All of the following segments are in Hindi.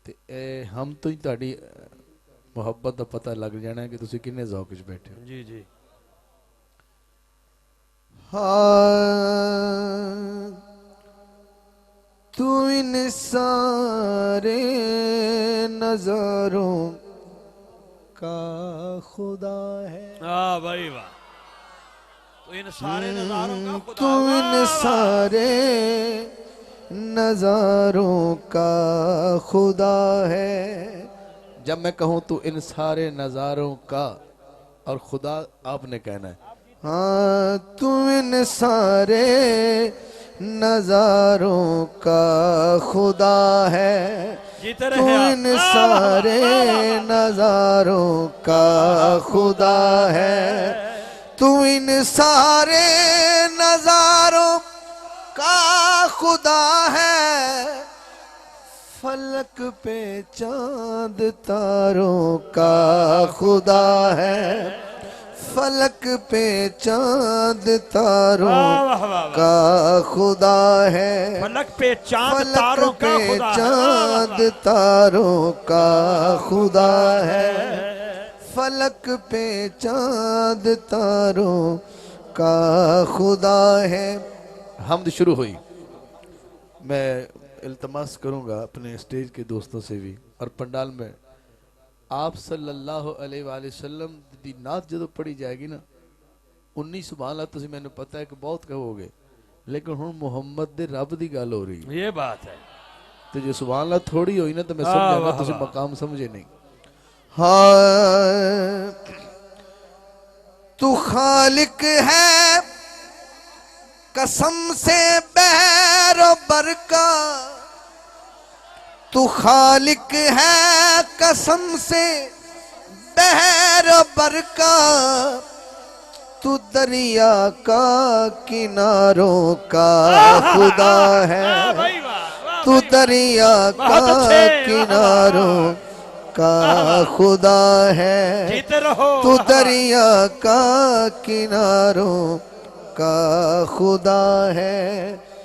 ਤੇ ਇਹ ਹਮ ਤੋਂ ਹੀ ਤੁਹਾਡੀ ਮੁਹੱਬਤ ਦਾ ਪਤਾ ਲੱਗ ਜਾਣਾ ਕਿ ਤੁਸੀਂ ਕਿੰਨੇ ਜ਼ੌਕ ਵਿੱਚ ਬੈਠੇ ਹੋ। जी जी हाँ तू इन सारे नजारों का खुदा है। वाह भाई वाह। तो इन सारे नजारों का खुदा, तू इन सारे नजारों का खुदा है। जब मैं कहूँ तू इन सारे नजारों का और खुदा आपने कहना है। हाँ तू इन सारे नजारों का खुदा है। तू इन सारे नजारों का खुदा है। तू इन सारे नजारों का खुदा है। फलक पे चांद तारों का खुदा है। फलक पे चांद तारों का खुदा है। फलक पे चांद फलक तारों का पे खुदा चांद तारों का खुदा है। फलक पे चांद तारों का खुदा है। हमद शुरू हुई। मैं इल्तमास करूंगा अपने स्टेज के दोस्तों से भी और पंडाल में आप सल्लल्लाहु अलैहि वसल्लम दी नात जो पढ़ी जाएगी ना 19 सुभान अल्लाह तुसी मैंने पता है कि बहुत कहोगे लेकिन हुण मुहम्मद दे रब दी गल हो रही है। ये बात है। तो जो सुभान अल्लाह थोड़ी हुई ना तो मैं समझागा तुसी मकाम समझे नहीं। हाँ तू खालिक है कसम से बहरो बरका। तू खालिक है कसम से बहरो बरका। तू दरिया का किनारों का खुदा है। तू दरिया का किनारों का खुदा है। तू दरिया का किनारों का खुदा है।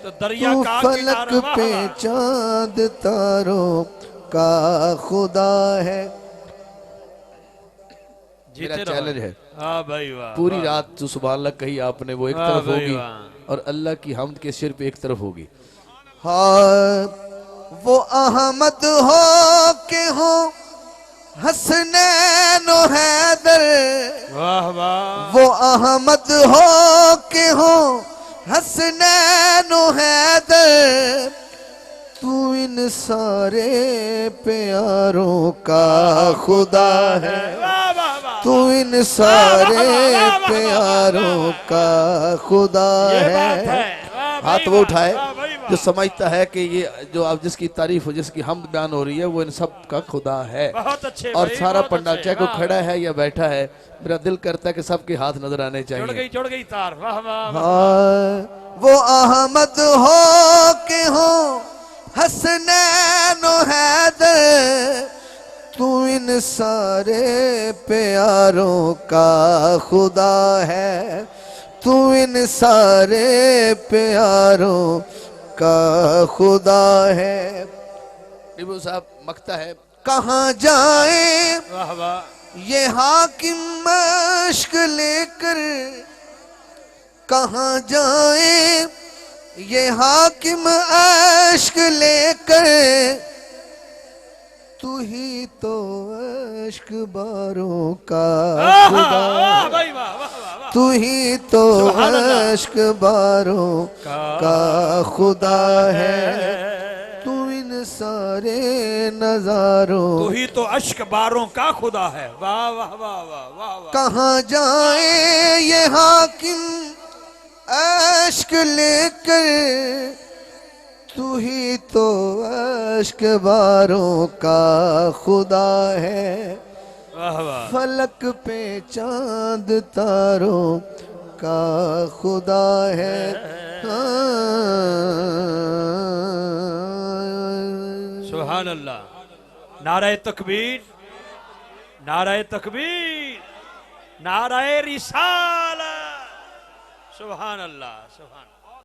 तो दरिया तू का फलक पे चांद तारों का खुदा है। मेरा चैलेंज है। हाँ भाई वाह। पूरी रात जो सुभान अल्लाह कही आपने वो एक तरफ होगी और अल्लाह की हमद के सिर पे एक तरफ होगी। हाँ वो अहमद हो के हो हसनैन व हैदर। वाह वाह। वो अहमद हो के हो हसनैन व हैदर। तू इन सारे प्यारों का खुदा है। तू इन सारे प्यारों का खुदा है। हाथ वो उठाए जो समझता है कि ये जो आप जिसकी तारीफ हो जिसकी हम बयान हो रही है वो इन सब का खुदा है। बहुत अच्छे और सारा पंडाल चाहे कोई खड़ा है या बैठा है मेरा दिल करता है कि सबके हाथ नजर आने चाहिए। जुड़ गई तार। वाह वाह। हाँ वो अहमद हो के हो हसनैन व हैदर। तू इन सारे प्यारों का खुदा है। तू इन सारे प्यारों का खुदा है। टिब्बू साहब मकता है कहाँ जाए वाह वाह। ये हाकिम मश्क लेकर। कहाँ जाए ये हाकिम अश्क लेकर। तू ही तो अश्क बारों का खुदा। तू ही तो अश्क बारों का खुदा है। तू इन सारे नजारों। तू ही तो अश्क बारों का खुदा है। वाह वाह वाह वाह वाह। कहाँ जाए ये हाकिम अश्क लेकर। तू ही तो अश्क बारों का खुदा है। वाह वाह। फलक पे चांद तारों का खुदा है। सुभान अल्लाह। नाराए तकबीर, नाराए तकबीर, नाराए रिसालत। सुभान अल्लाह, सुभान।